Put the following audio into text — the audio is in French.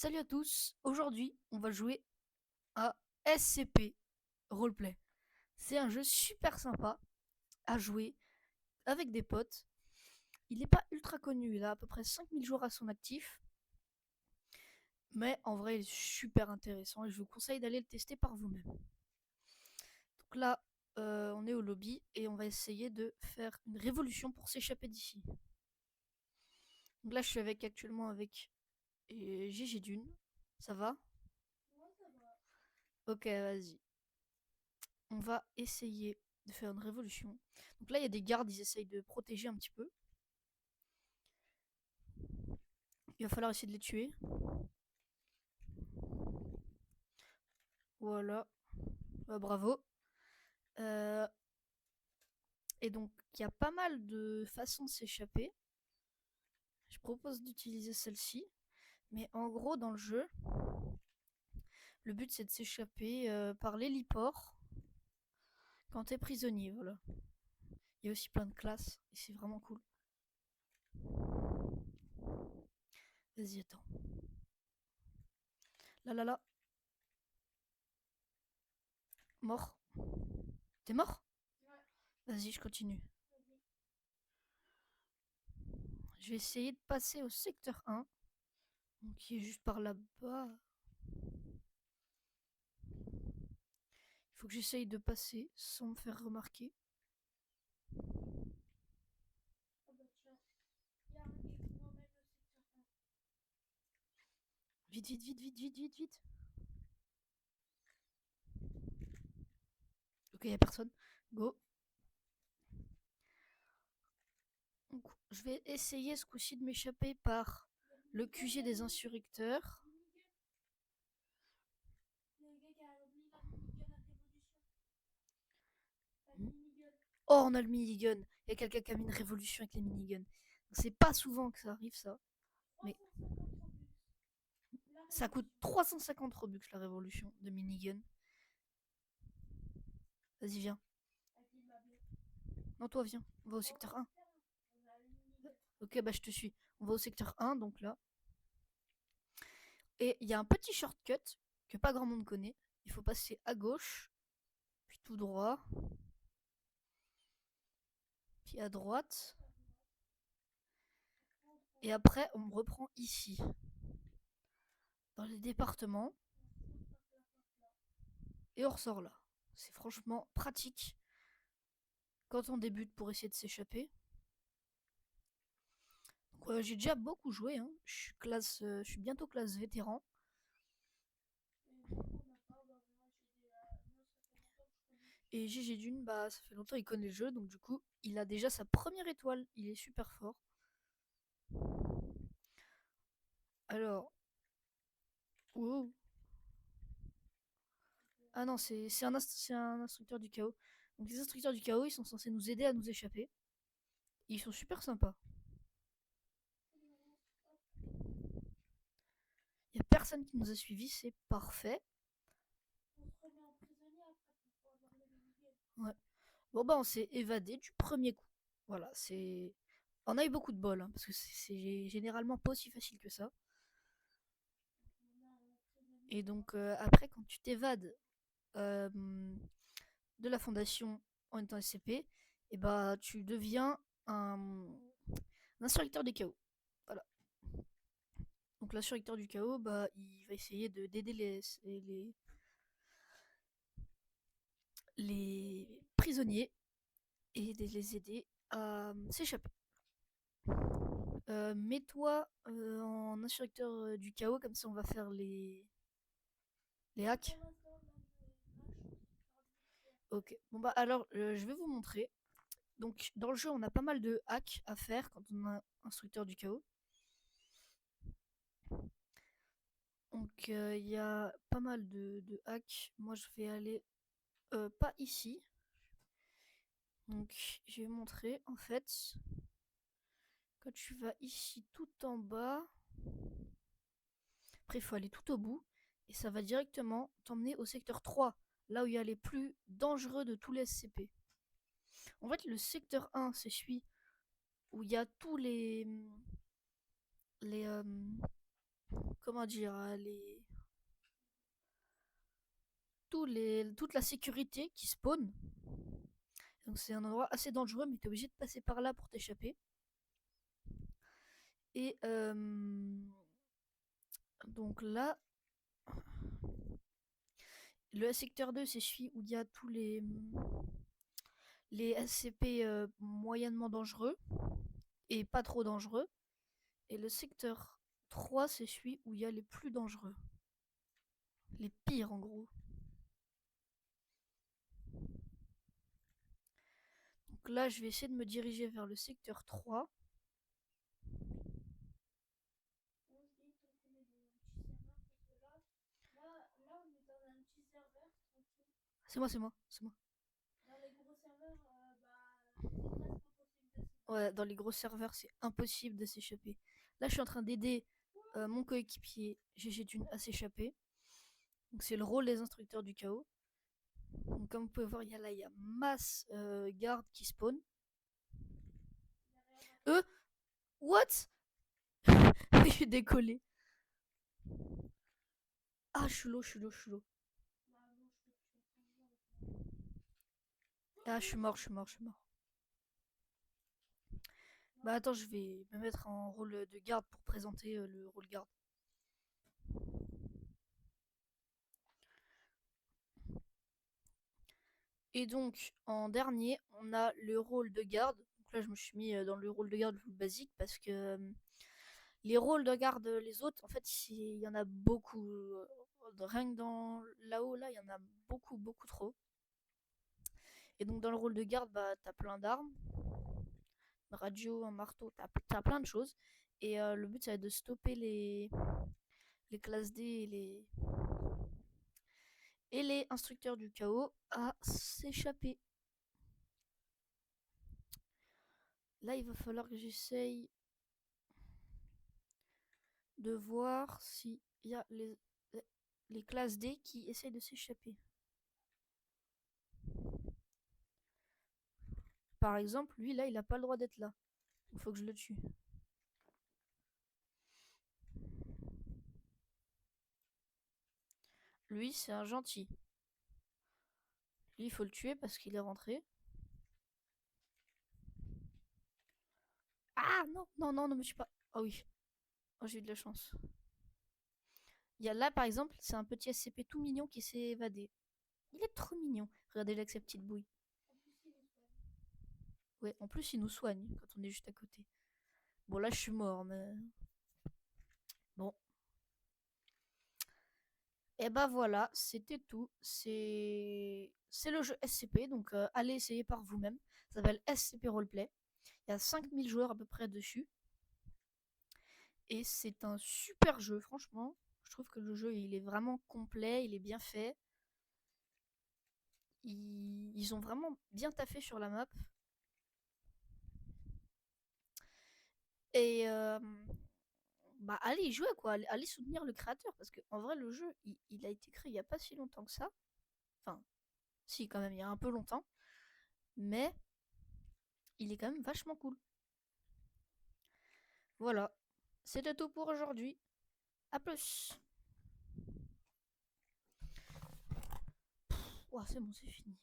Salut à tous, aujourd'hui on va jouer à SCP Roleplay. C'est un jeu super sympa à jouer avec des potes. Il n'est pas ultra connu, il a à peu près 5000 jours à son actif. Mais en vrai il est super intéressant et je vous conseille d'aller le tester par vous-même. Donc là on est au lobby et on va essayer de faire une révolution pour s'échapper d'ici. Donc là je suis actuellement avec GG Dune. Ça va? Ok, vas-y. On va essayer de faire une révolution. Donc là, il y a des gardes, ils essayent de protéger un petit peu. Il va falloir essayer de les tuer. Voilà. Bravo. Euh, et donc, il y a pas mal de façons de s'échapper. Je propose d'utiliser celle-ci. Mais en gros, dans le jeu, le but c'est de s'échapper par l'héliport quand t'es prisonnier. Voilà. Il y a aussi plein de classes et c'est vraiment cool. Vas-y, attends. Là, là, là. Mort. T'es mort? Vas-y, je continue. Je vais essayer de passer au secteur 1. Donc, qui est juste par là-bas. Il faut que j'essaye de passer sans me faire remarquer. Vite, vite, vite, vite, vite, vite, vite. Ok, y a personne. Go. Donc, je vais essayer ce coup-ci de m'échapper par le QG des insurrecteurs. Oh, on a le minigun. Il y a quelqu'un qui a mis une révolution avec les miniguns. C'est pas souvent que ça arrive, ça. Mais ça coûte 350 Robux la révolution de minigun. Vas-y, viens. Non, toi, viens. On va au secteur 1. Ok, bah je te suis. On va au secteur 1, donc là. Et il y a un petit shortcut que pas grand monde connaît. Il faut passer à gauche, puis tout droit, puis à droite. Et après, on me reprend ici, dans les départements. Et on ressort là. C'est franchement pratique quand on débute pour essayer de s'échapper. J'ai déjà beaucoup joué. Hein. Je suis bientôt classe vétéran. Et GG Dune, bah, ça fait longtemps qu'il connaît le jeu, donc du coup, il a déjà sa première étoile. Il est super fort. Alors, wow. Ah non, c'est un instructeur du chaos. Donc les instructeurs du chaos, ils sont censés nous aider à nous échapper. Et ils sont super sympas. Il n'y a personne qui nous a suivis, c'est parfait. Ouais. Bon bah on s'est évadé du premier coup. Voilà, c'est. On a eu beaucoup de bol, hein, parce que c'est généralement pas aussi facile que ça. Et donc après, quand tu t'évades euh, de la fondation en étant SCP, et bah tu deviens un insurrecteur du chaos. Voilà. Donc l'insurrecteur du chaos, bah il va essayer d'aider les prisonniers et de les aider à s'échapper. Mets-toi en insurrecteur du chaos, comme ça on va faire les hacks. Ok, bon bah alors je vais vous montrer. Donc dans le jeu on a pas mal de hacks à faire quand on est instructeur du chaos. Donc il y a pas mal de hacks. Moi je vais aller pas ici. Donc je vais montrer en fait quand tu vas ici tout en bas. Après il faut aller tout au bout et ça va directement t'emmener au secteur 3, là où il y a les plus dangereux de tous les SCP. En fait le secteur 1 c'est celui où il y a tous les comment dire, toute la sécurité qui spawn. Donc c'est un endroit assez dangereux, mais t'es obligé de passer par là pour t'échapper. Et donc là, le secteur 2, c'est celui où il y a tous les SCP moyennement dangereux et pas trop dangereux. Et le secteur 3, c'est celui où il y a les plus dangereux. Les pires en gros. Donc là, je vais essayer de me diriger vers le secteur 3. C'est moi, c'est moi, c'est moi. Ouais, dans les gros serveurs, c'est impossible de s'échapper. Là, je suis en train d'aider mon coéquipier GG Dune à s'échapper. Donc c'est le rôle des instructeurs du chaos. Donc comme vous pouvez voir, il y a masse gardes qui spawn. Eux, what? Je suis décollé. Ah, je suis low, je suis low, je suis low. Ah, je suis mort, je suis mort, je suis mort. Bah attends, je vais me mettre en rôle de garde pour présenter le rôle garde. Et donc, en dernier, on a le rôle de garde. Donc là, je me suis mis dans le rôle de garde le plus basique parce que les rôles de garde, les autres, en fait, il y en a beaucoup. Rien que dans là-haut, là, il y en a beaucoup, beaucoup trop. Et donc, dans le rôle de garde, bah, t'as plein d'armes. Une radio, un marteau, t'as plein de choses. Et le but, ça va être de stopper les classes D et les instructeurs du chaos à s'échapper. Là, il va falloir que j'essaye de voir s'il y a les classes D qui essayent de s'échapper. Par exemple, lui, là, il n'a pas le droit d'être là. Il faut que je le tue. Lui, c'est un gentil. Lui, il faut le tuer parce qu'il est rentré. Ah non, non, non, ne me tue pas. Oh oui. Oh, j'ai eu de la chance. Il y a là, par exemple, c'est un petit SCP tout mignon qui s'est évadé. Il est trop mignon. Regardez là avec sa petite bouille. Ouais, en plus, il nous soigne quand on est juste à côté. Bon, là, je suis mort, mais. Bon. Et bah voilà, c'était tout. C'est le jeu SCP, donc allez essayer par vous-même. Ça s'appelle SCP Roleplay. Il y a 5000 joueurs à peu près dessus. Et c'est un super jeu, franchement. Je trouve que le jeu, il est vraiment complet, il est bien fait. Ils ont vraiment bien taffé sur la map. Et bah allez y jouer quoi, allez soutenir le créateur parce qu'en vrai le jeu il a été créé il y a pas si longtemps que ça. Enfin, si quand même, il y a un peu longtemps, mais il est quand même vachement cool. Voilà, c'était tout pour aujourd'hui. À plus. Ouah, c'est bon, c'est fini.